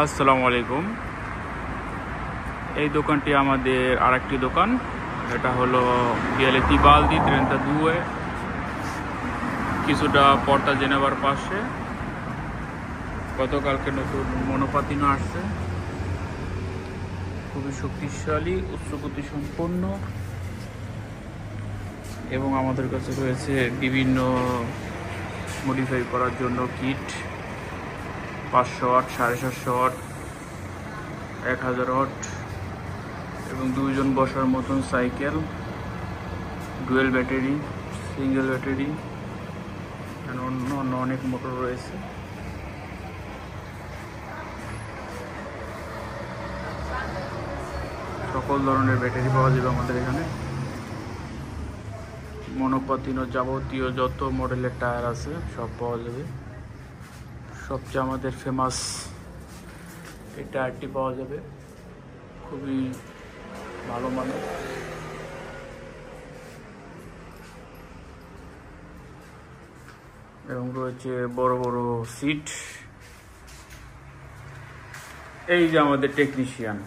আসসালামু আলাইকুম। এই দোকানটি আমাদের আরেকটি দোকান, এটা হলো বিয়ালে তিবালদি 32 কিছুটা পর্তা জেনেভার পাশে। গতকালকে নতুন মনোপাতিনো আসছে, খুবই শক্তিশালী, উচ্চগতি সম্পন্ন, এবং আমাদের কাছে রয়েছে বিভিন্ন মডিফাই করার জন্য কিট, 500 ওয়াট, 750 ওয়াট, 1000 ওয়াট এবং 2 জন বসার মতন cycle, dual battery, single battery, অন্য অনেক মোটর রয়েছে। সকল ধরনের ব্যাটারি পাওয়া যাবে আমাদের এখানে। মনোপাতিনো যাবতীয় যত মডেলের টায়ার আছে সব পাওয়া যাবে। সবচেয়ে আমাদের ফেমাস এই টায়ারটি পাওয়া যাবে, খুবই ভালো মানের। এবং রয়েছে বড় বড় সিট। এই যে আমাদের টেকনিশিয়ান।